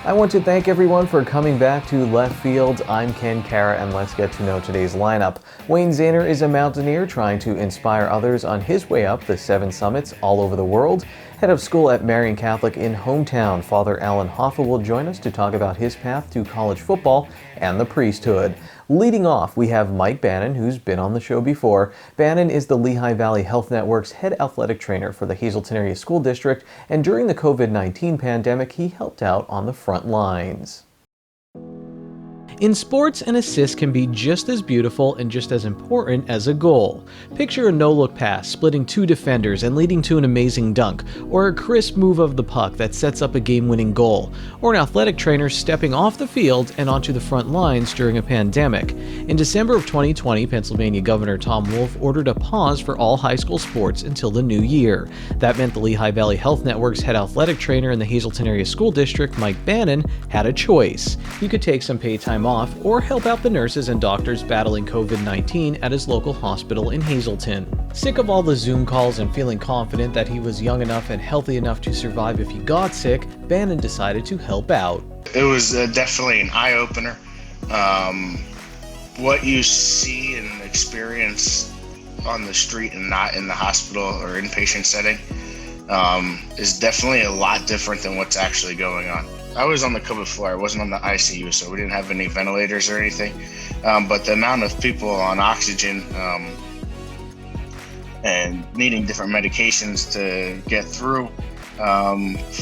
I want to thank everyone for coming back to Left Field. I'm Ken Kara, and let's get to know today's lineup. Wayne Zaner is a Mountaineer trying to inspire others on his way up the 7 summits all over the world. Head of school at Marian Catholic in hometown, Father Alan Hoffa will join us to talk about his path to college football and the priesthood. Leading off, we have Mike Bannon, who's been on the show before. Bannon is the Lehigh Valley Health Network's head athletic trainer for the Hazelton Area School District, and during the COVID-19 pandemic, he helped out on the front lines. In sports, an assist can be just as beautiful and just as important as a goal. Picture a no-look pass splitting 2 defenders and leading to an amazing dunk, or a crisp move of the puck that sets up a game-winning goal, or an athletic trainer stepping off the field and onto the front lines during a pandemic. In December of 2020, Pennsylvania Governor Tom Wolf ordered a pause for all high school sports until the new year. That meant the Lehigh Valley Health Network's head athletic trainer in the Hazelton Area School District, Mike Bannon, had a choice. He could take some paid time off or help out the nurses and doctors battling COVID-19 at his local hospital in Hazelton. Sick of all the Zoom calls and feeling confident that he was young enough and healthy enough to survive if he got sick, Bannon decided to help out. It was definitely an eye-opener. What you see and experience on the street and not in the hospital or inpatient setting is definitely a lot different than what's actually going on. I was on the COVID floor. I wasn't on the ICU, so we didn't have any ventilators or anything. But the amount of people on oxygen and needing different medications to get through,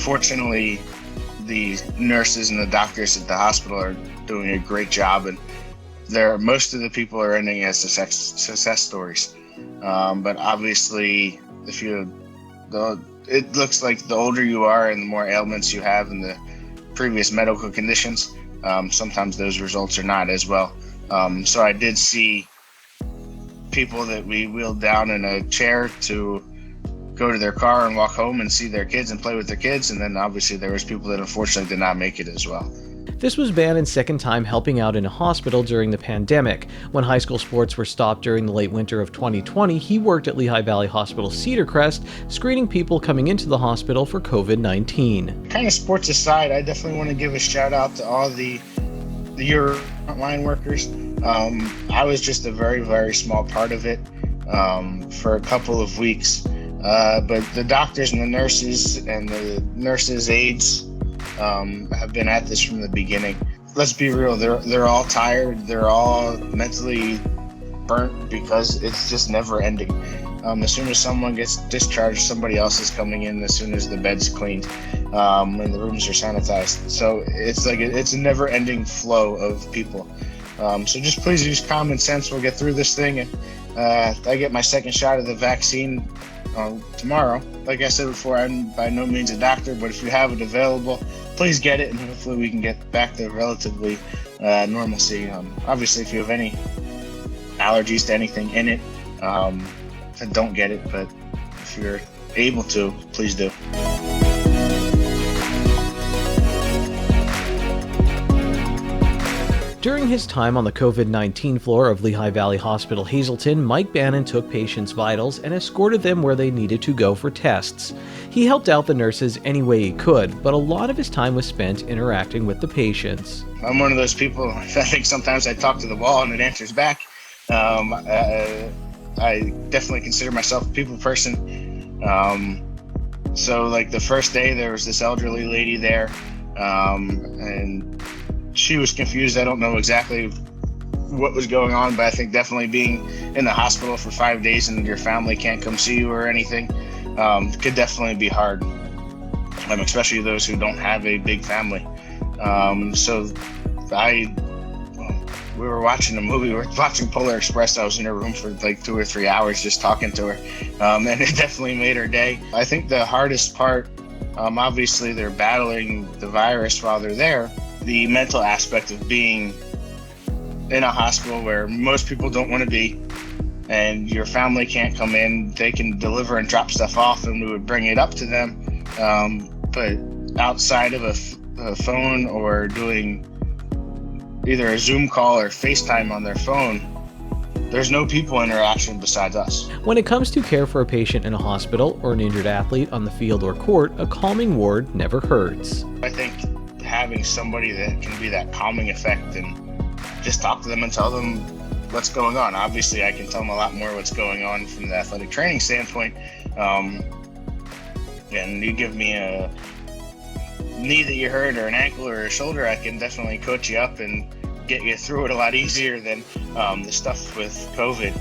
fortunately, the nurses and the doctors at the hospital are doing a great job, and most of the people are ending as success stories. But obviously, it looks like the older you are and the more ailments you have and the previous medical conditions, sometimes those results are not as well. So I did see people that we wheeled down in a chair to go to their car and walk home and see their kids and play with their kids, and then obviously there was people that unfortunately did not make it as well. This was Bannon's second time helping out in a hospital during the pandemic. When high school sports were stopped during the late winter of 2020, he worked at Lehigh Valley Hospital Cedar Crest, screening people coming into the hospital for COVID-19. Kind of sports aside, I definitely want to give a shout out to all the frontline workers. I was just a very, very small part of it for a couple of weeks. But the doctors and the nurses aides have been at this from the beginning. Let's be real, they're all tired, they're all mentally burnt because it's just never ending. As soon as someone gets discharged, somebody else is coming in as soon as the bed's cleaned and the rooms are sanitized. So it's a never ending flow of people. So just please use common sense. We'll get through this thing, and I get my second shot of the vaccine tomorrow. Like I said before, I'm by no means a doctor, but if you have it available, please get it, and hopefully we can get back to relatively normalcy. Obviously, if you have any allergies to anything in it, don't get it, but if you're able to, please do. During his time on the COVID-19 floor of Lehigh Valley Hospital Hazelton, Mike Bannon took patients' vitals and escorted them where they needed to go for tests. He helped out the nurses any way he could, but a lot of his time was spent interacting with the patients. I'm one of those people, I think sometimes I talk to the wall and it answers back. I definitely consider myself a people person. So like the first day, there was this elderly lady there, and she was confused. I don't know exactly what was going on, but I think definitely being in the hospital for 5 days and your family can't come see you or anything could definitely be hard, especially those who don't have a big family. We were watching a movie, we were watching Polar Express. I was in her room for like 2 or 3 hours just talking to her, and it definitely made her day. I think the hardest part, obviously they're battling the virus while they're there, the mental aspect of being in a hospital where most people don't want to be, and your family can't come in, they can deliver and drop stuff off, and we would bring it up to them. But outside of a phone or doing either a Zoom call or FaceTime on their phone, there's no people interaction besides us. When it comes to care for a patient in a hospital or an injured athlete on the field or court, a calming word never hurts. I think having somebody that can be that calming effect and just talk to them and tell them what's going on. Obviously, I can tell them a lot more what's going on from the athletic training standpoint. And you give me a knee that you hurt or an ankle or a shoulder, I can definitely coach you up and get you through it a lot easier than the stuff with COVID.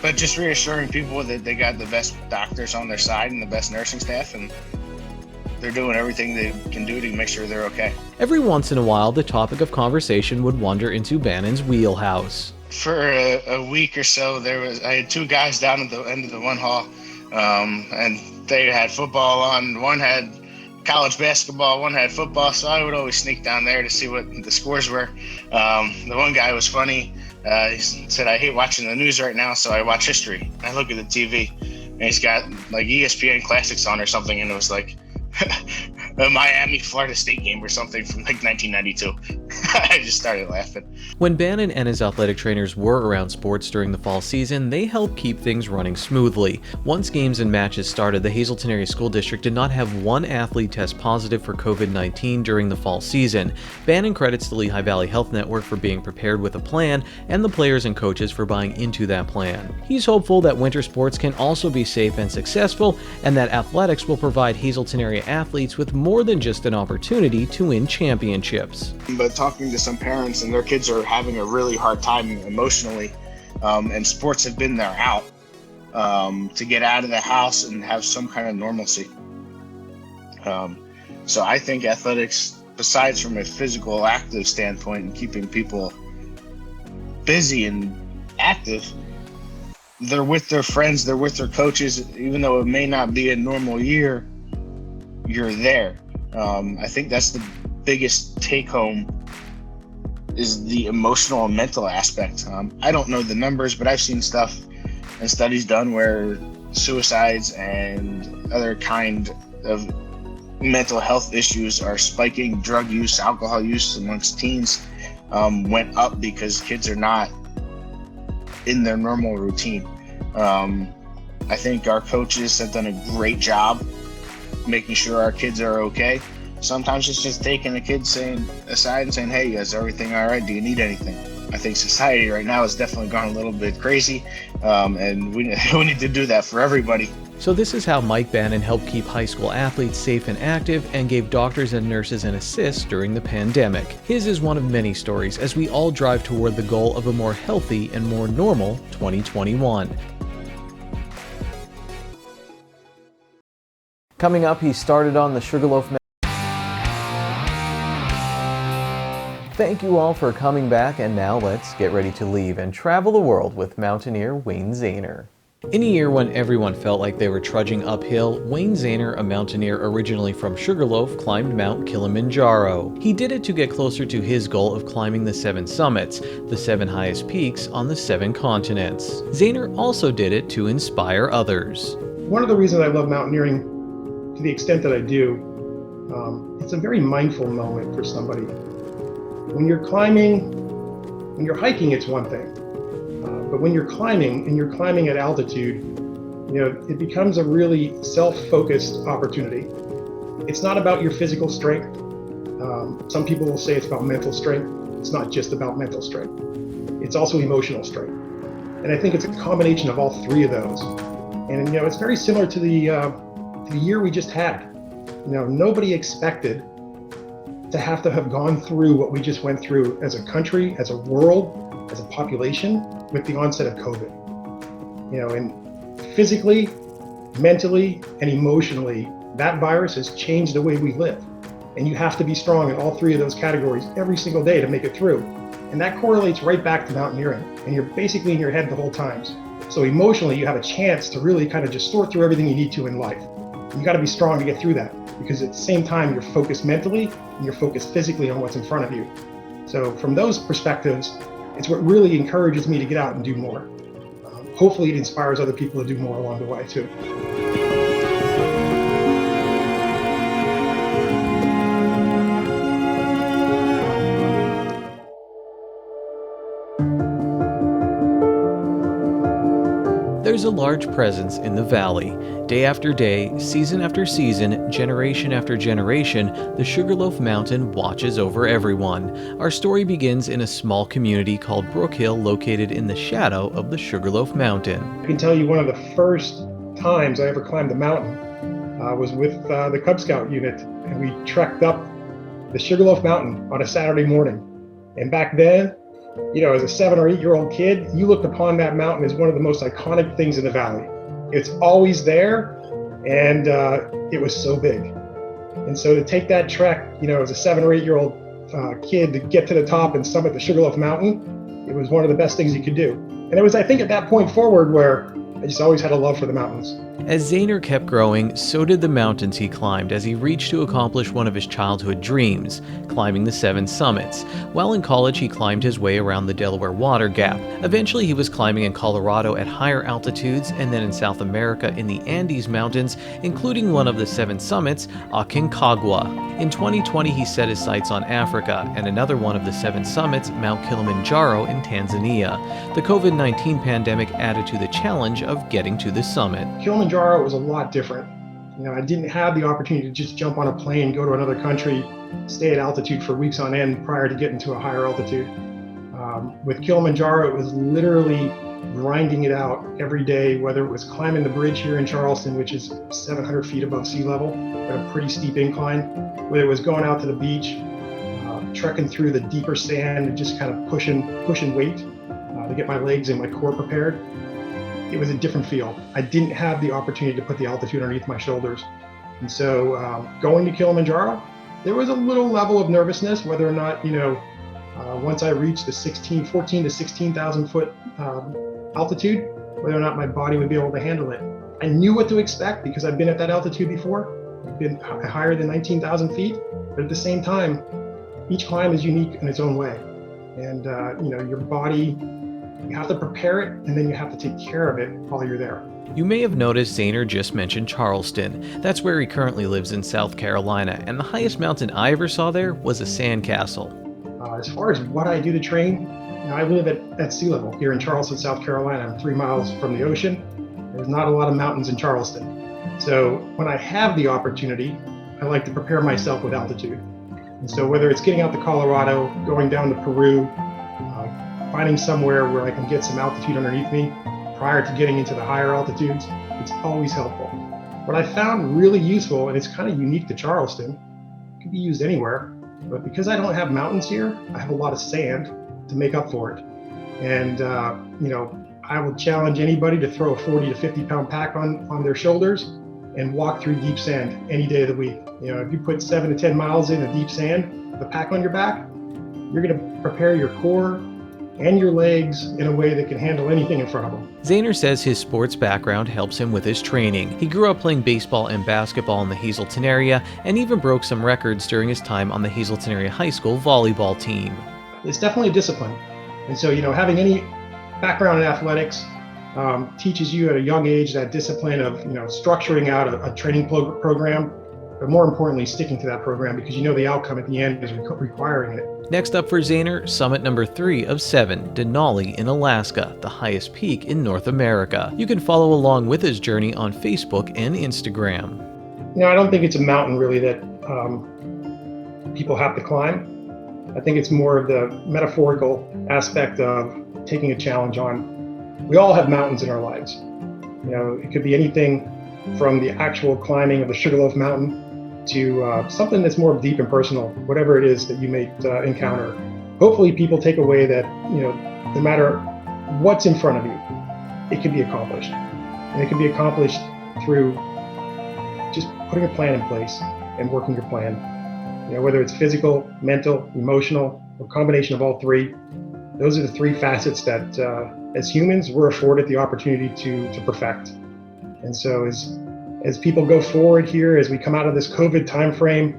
But just reassuring people that they got the best doctors on their side and the best nursing staff, and they're doing everything they can do to make sure they're okay. Every once in a while, the topic of conversation would wander into Bannon's wheelhouse. For a week or so, I had two guys down at the end of the one hall, and they had football on. One had college basketball, one had football, so I would always sneak down there to see what the scores were. The one guy was funny. He said, "I hate watching the news right now, so I watch history." And I look at the TV, and he's got like ESPN Classics on or something, and it was like a Miami Florida State game or something from like 1992. I just started laughing. When Bannon and his athletic trainers were around sports during the fall season, they helped keep things running smoothly. Once games and matches started, the Hazleton Area School District did not have one athlete test positive for COVID-19 during the fall season. Bannon credits the Lehigh Valley Health Network for being prepared with a plan, and the players and coaches for buying into that plan. He's hopeful that winter sports can also be safe and successful, and that athletics will provide Hazleton area athletes with more than just an opportunity to win championships. But talking to some parents, and their kids are having a really hard time emotionally, and sports have been their out to get out of the house and have some kind of normalcy. So I think athletics, besides from a physical active standpoint and keeping people busy and active, they're with their friends, they're with their coaches. Even though it may not be a normal year, you're there. I think that's the biggest take home, is the emotional and mental aspect. I don't know the numbers, but I've seen stuff and studies done where suicides and other kind of mental health issues are spiking. Drug use, alcohol use amongst teens went up because kids are not in their normal routine. I think our coaches have done a great job making sure our kids are okay. Sometimes it's just taking the kids aside and saying, "Hey, is everything all right? Do you need anything?" I think society right now has definitely gone a little bit crazy, and we need to do that for everybody. So this is how Mike Bannon helped keep high school athletes safe and active, and gave doctors and nurses an assist during the pandemic. His is one of many stories as we all drive toward the goal of a more healthy and more normal 2021. Coming up, he started on the Sugarloaf. Thank you all for coming back, and now let's get ready to leave and travel the world with Mountaineer Wayne Zahner. In a year when everyone felt like they were trudging uphill, Wayne Zahner, a mountaineer originally from Sugarloaf, climbed Mount Kilimanjaro. He did it to get closer to his goal of climbing the 7 summits, the 7 highest peaks on the 7 continents. Zahner also did it to inspire others. One of the reasons I love mountaineering to the extent that I do, it's a very mindful moment for somebody. When you're climbing, when you're hiking, it's one thing. But when you're climbing, and you're climbing at altitude, it becomes a really self-focused opportunity. It's not about your physical strength. Some people will say it's about mental strength. It's not just about mental strength. It's also emotional strength. And I think it's a combination of all three of those. And it's very similar to the year we just had. Nobody expected to have gone through what we just went through as a country, as a world, as a population, with the onset of COVID. And physically, mentally, and emotionally, that virus has changed the way we live. And you have to be strong in all three of those categories every single day to make it through. And that correlates right back to mountaineering. And you're basically in your head the whole time. So emotionally, you have a chance to really kind of just sort through everything you need to in life. You got to be strong to get through that, because at the same time, you're focused mentally and you're focused physically on what's in front of you. So from those perspectives, it's what really encourages me to get out and do more. hopefully it inspires other people to do more along the way too. There's a large presence in the valley. Day after day, season after season, generation after generation, the Sugarloaf Mountain watches over everyone. Our story begins in a small community called Brook Hill, located in the shadow of the Sugarloaf Mountain. I can tell you one of the first times I ever climbed the mountain was with the Cub Scout unit, and we trekked up the Sugarloaf Mountain on a Saturday morning. And back then, as a 7 or 8 year old kid, you looked upon that mountain as one of the most iconic things in the valley. It's always there, and it was so big. And so to take that trek, as a 7 or 8 year old kid, to get to the top and summit the Sugarloaf Mountain, it was one of the best things you could do. And it was, I think, at that point forward where I just always had a love for the mountains. As Zahner kept growing, so did the mountains he climbed as he reached to accomplish one of his childhood dreams, climbing the 7 summits. While in college, he climbed his way around the Delaware Water Gap. Eventually, he was climbing in Colorado at higher altitudes, and then in South America in the Andes Mountains, including one of the 7 summits, Aconcagua. In 2020, he set his sights on Africa and another one of the 7 summits, Mount Kilimanjaro in Tanzania. The COVID-19 pandemic added to the challenge of getting to the summit. Kilimanjaro was a lot different. I didn't have the opportunity to just jump on a plane, go to another country, stay at altitude for weeks on end prior to getting to a higher altitude. With Kilimanjaro, it was literally grinding it out every day, whether it was climbing the bridge here in Charleston, which is 700 feet above sea level, at a pretty steep incline, whether it was going out to the beach, trekking through the deeper sand and just kind of pushing weight to get my legs and my core prepared. It was a different feel. I didn't have the opportunity to put the altitude underneath my shoulders. And so going to Kilimanjaro, there was a little level of nervousness, whether or not, once I reached the 14 to 16,000 foot altitude, whether or not my body would be able to handle it. I knew what to expect because I've been at that altitude before. I've been higher than 19,000 feet, but at the same time, each climb is unique in its own way. And your body, you have to prepare it, and then you have to take care of it while you're there. You may have noticed Zahner just mentioned Charleston. That's where he currently lives in South Carolina, and the highest mountain I ever saw there was a sandcastle. As far as what I do to train, I live at sea level here in Charleston, South Carolina. I'm 3 miles from the ocean. There's not a lot of mountains in Charleston. So when I have the opportunity, I like to prepare myself with altitude. And so whether it's getting out to Colorado, going down to Peru, finding somewhere where I can get some altitude underneath me prior to getting into the higher altitudes, it's always helpful. What I found really useful, and it's kind of unique to Charleston, it can be used anywhere, but because I don't have mountains here, I have a lot of sand to make up for it. And I will challenge anybody to throw a 40 to 50 pound pack on their shoulders and walk through deep sand any day of the week. If you put 7 to 10 miles in the deep sand with a pack on your back, you're going to prepare your core and your legs in a way that can handle anything in front of them. Zahner says his sports background helps him with his training. He grew up playing baseball and basketball in the Hazleton area, and even broke some records during his time on the Hazleton area high school volleyball team. It's definitely a discipline. And so, having any background in athletics teaches you at a young age that discipline of, structuring out a training program, but more importantly, sticking to that program because the outcome at the end is requiring it. Next up for Zahner, summit number 3 of 7, Denali in Alaska, the highest peak in North America. You can follow along with his journey on Facebook and Instagram. I don't think it's a mountain really that people have to climb. I think it's more of the metaphorical aspect of taking a challenge on. We all have mountains in our lives. It could be anything from the actual climbing of the Sugarloaf Mountain to something that's more deep and personal, whatever it is that you may encounter. Hopefully people take away that, no matter what's in front of you, it can be accomplished. And it can be accomplished through just putting a plan in place and working your plan. Whether it's physical, mental, emotional, or combination of all three, those are the 3 facets that as humans, we're afforded the opportunity to perfect. And so as people go forward here, as we come out of this COVID timeframe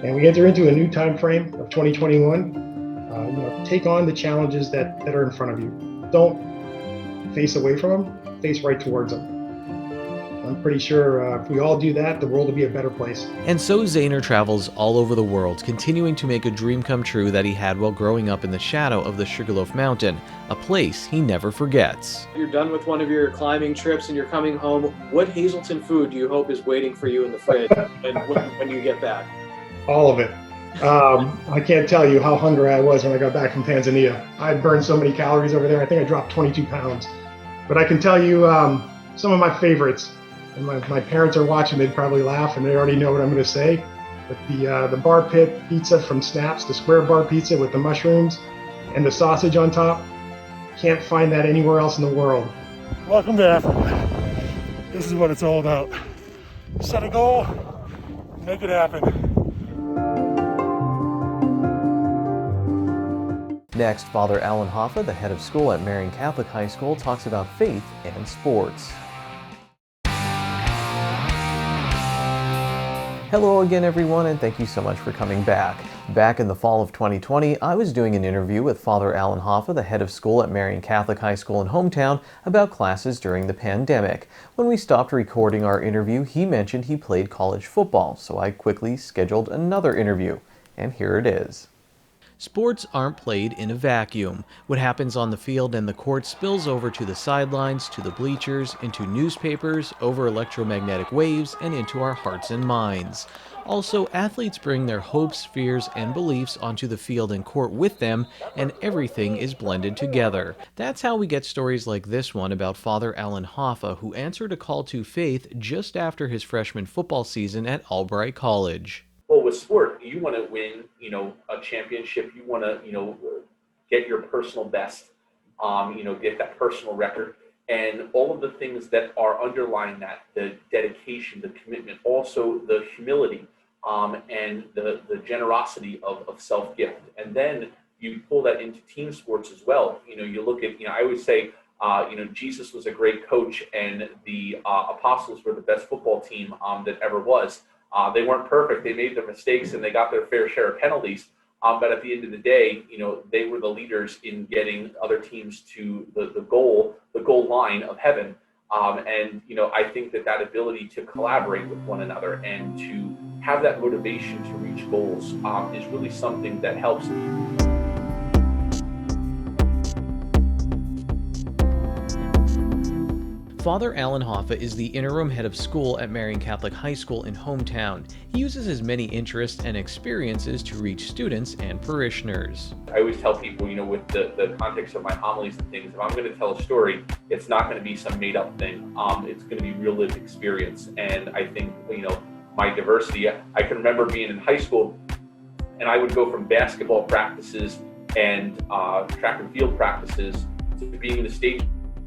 and we enter into a new timeframe of 2021, take on the challenges that are in front of you. Don't face away from them, face right towards them. I'm pretty sure if we all do that, the world will be a better place. And so Zahner travels all over the world, continuing to make a dream come true that he had while growing up in the shadow of the Sugarloaf Mountain, a place he never forgets. You're done with one of your climbing trips and you're coming home. What Hazleton food do you hope is waiting for you in the fridge when you get back? All of it. I can't tell you how hungry I was when I got back from Tanzania. I burned so many calories over there. I think I dropped 22 pounds. But I can tell you some of my favorites. And my parents are watching, they'd probably laugh, and they already know what I'm going to say. But the bar pit pizza from Snaps, the square bar pizza with the mushrooms and the sausage on top, can't find that anywhere else in the world. Welcome to Africa. This is what it's all about. Set a goal, make it happen. Next, Father Alan Hoffa, the head of school at Marian Catholic High School, talks about faith and sports. Hello again, everyone, and thank you so much for coming back. Back in the fall of 2020, I was doing an interview with Father Alan Hoffa, the head of school at Marian Catholic High School in hometown, about classes during the pandemic. When we stopped recording our interview, he mentioned he played college football, so I quickly scheduled another interview. And here it is. Sports aren't played in a vacuum. What happens on the field and the court spills over to the sidelines, to the bleachers, into newspapers, over electromagnetic waves, and into our hearts and minds. Also, athletes bring their hopes, fears, and beliefs onto the field and court with them, and everything is blended together. That's how we get stories like this one about Father Alan Hoffa, who answered a call to faith just after his freshman football season at Albright College. Well, with sport, you want to win, a championship. You want to, get your personal best, get that personal record, and all of the things that are underlying that, the dedication, the commitment, also the humility, and the generosity of self-gift. And then you pull that into team sports as well. You look at, I always say, Jesus was a great coach, and the apostles were the best football team that ever was. They weren't perfect. They made their mistakes and they got their fair share of penalties. But at the end of the day, they were the leaders in getting other teams to the goal line of heaven. And I think that ability to collaborate with one another and to have that motivation to reach goals is really something that helps. Father Alan Hoffa is the interim head of school at Marian Catholic High School in hometown. He uses his many interests and experiences to reach students and parishioners. I always tell people, with the context of my homilies and things, if I'm going to tell a story, it's not going to be some made-up thing. It's going to be real lived experience. And I think, my diversity, I can remember being in high school, and I would go from basketball practices and track and field practices to being the stage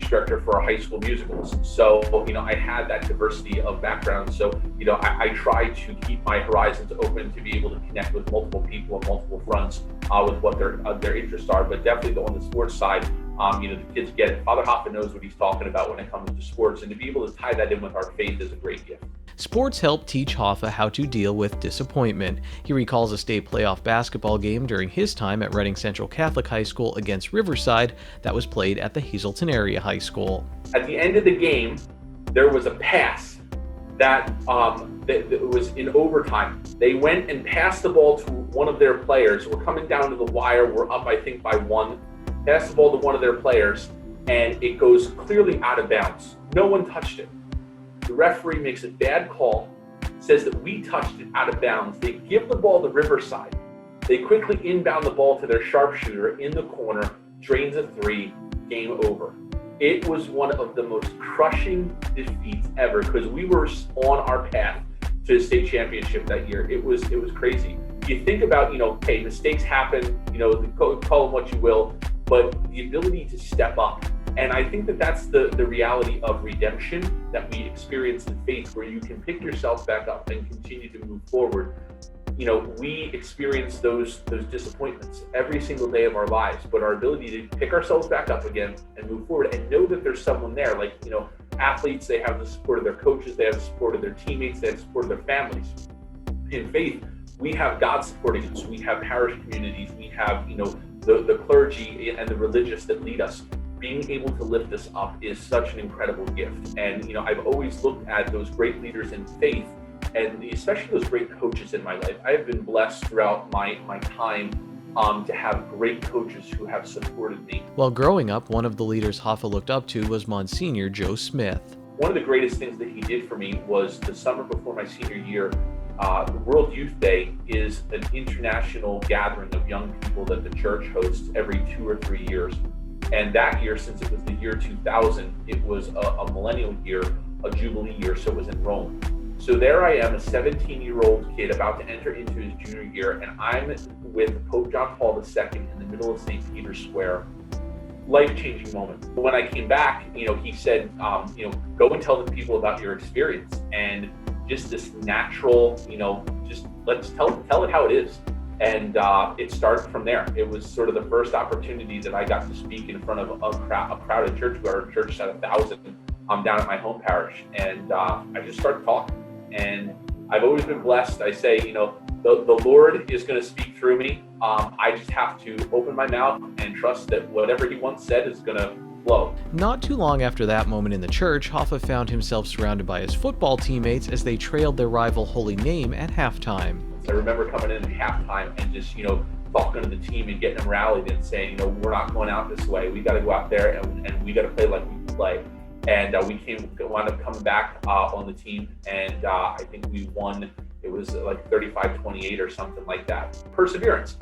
director for our high school musicals. So, I had that diversity of backgrounds. So, I try to keep my horizons open to be able to connect with multiple people on multiple fronts with what their interests are. But definitely on the sports side, the kids get it. Father Hoffa knows what he's talking about when it comes to sports, and to be able to tie that in with our faith is a great gift. Sports helped teach Hoffa how to deal with disappointment. He recalls a state playoff basketball game during his time at Reading Central Catholic High School against Riverside that was played at the Hazleton area high school. At the end of the game, there was a pass that was in overtime. They went and passed the ball to one of their players. We're coming down to the wire. We're up, I think, by one. Passed the ball to one of their players, and it goes clearly out of bounds. No one touched it. The referee makes a bad call, says that we touched it out of bounds. They give the ball to Riverside. They quickly inbound the ball to their sharpshooter in the corner, drains a three, game over. It was one of the most crushing defeats ever because we were on our path to the state championship that year. It was crazy. You think about, hey, mistakes happen, call them what you will, but the ability to step up. And I think that that's the reality of redemption that we experience in faith, where you can pick yourself back up and continue to move forward. We experience those disappointments every single day of our lives, but our ability to pick ourselves back up again and move forward and know that there's someone there, like, athletes, they have the support of their coaches, they have the support of their teammates, they have the support of their families. In faith, we have God supporting us. We have parish communities. We have, the clergy and the religious that lead us. being able to lift us up is such an incredible gift. And, I've always looked at those great leaders in faith, and especially those great coaches in my life. I have been blessed throughout my time to have great coaches who have supported me. While growing up, one of the leaders Hoffa looked up to was Monsignor Joe Smith. One of the greatest things that he did for me was the summer before my senior year. The World Youth Day is an international gathering of young people that the church hosts every 2 or 3 years. And that year, since it was the year 2000, it was a millennial year, a jubilee year, so it was in Rome. So there I am, a 17-year-old kid about to enter into his junior year, and I'm with Pope John Paul II in the middle of St. Peter's Square. Life-changing moment. When I came back, he said, go and tell the people about your experience. And just this natural, just let's tell it how it is. And it started from there. It was sort of the first opportunity that I got to speak in front of a crowded church, where our church had 1,000 down at my home parish. And I just started talking. And I've always been blessed. I say, the Lord is going to speak through me. I just have to open my mouth and trust that whatever he once said is going to flow. Not too long after that moment in the church, Hoffa found himself surrounded by his football teammates as they trailed their rival Holy Name at halftime. I remember coming in at halftime and just, talking to the team and getting them rallied and saying, we're not going out this way. We got to go out there and we got to play like we play. And we wound up coming back on the team, and I think we won. It was like 35-28 or something like that. Perseverance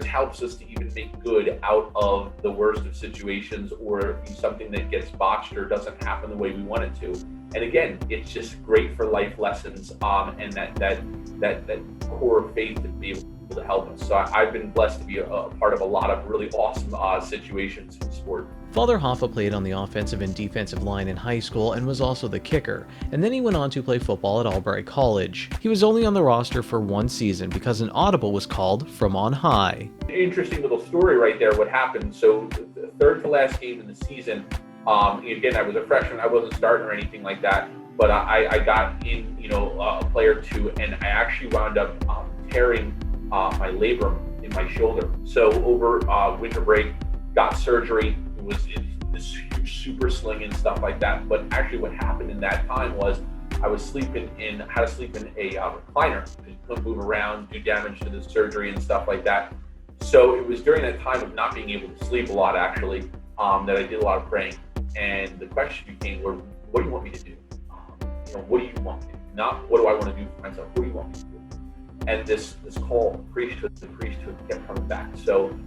helps us to even make good out of the worst of situations, or something that gets botched or doesn't happen the way we want it to. And again, it's just great for life lessons, and that core faith to be able to help us. So I've been blessed to be a part of a lot of really awesome situations in sport. Father Hoffa played on the offensive and defensive line in high school and was also the kicker, and then he went on to play football at Albury College. He was only on the roster for 1 season because an audible was called from on high. Interesting little story right there, what happened. So the third to last game in the season, again, I was a freshman, I wasn't starting or anything like that, but I got in, a play or two, and I actually wound up tearing my labrum in my shoulder. So over winter break, got surgery. It was this huge super sling and stuff like that. But actually what happened in that time was I was had to sleep in a recliner. I couldn't move around, do damage to the surgery and stuff like that. So it was during that time of not being able to sleep a lot, actually, that I did a lot of praying. And the question became, well, what do you want me to do? What do you want me to do? Not what do I want to do for myself, what do you want me to do? And this call, priesthood kept coming back. So,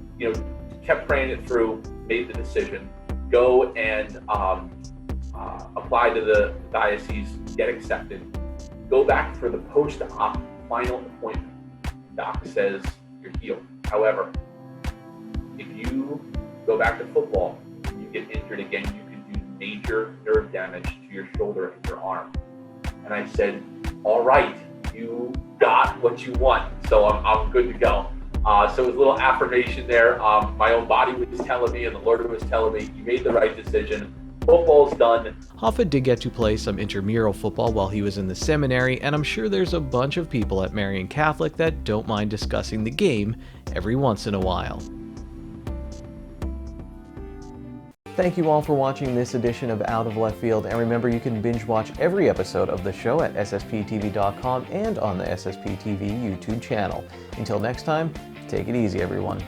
kept praying it through, made the decision, go and apply to the diocese, get accepted, go back for the post-op final appointment. Doc says you're healed. However, if you go back to football, and you get injured again, you can do major nerve damage to your shoulder and your arm. And I said, all right, you got what you want, so I'm good to go. So it was a little affirmation there. My own body was telling me, and the Lord was telling me, you made the right decision. Football's done. Hoffa did get to play some intramural football while he was in the seminary, and I'm sure there's a bunch of people at Marian Catholic that don't mind discussing the game every once in a while. Thank you all for watching this edition of Out of Left Field, and remember you can binge watch every episode of the show at ssptv.com and on the SSP TV YouTube channel. Until next time, take it easy everyone.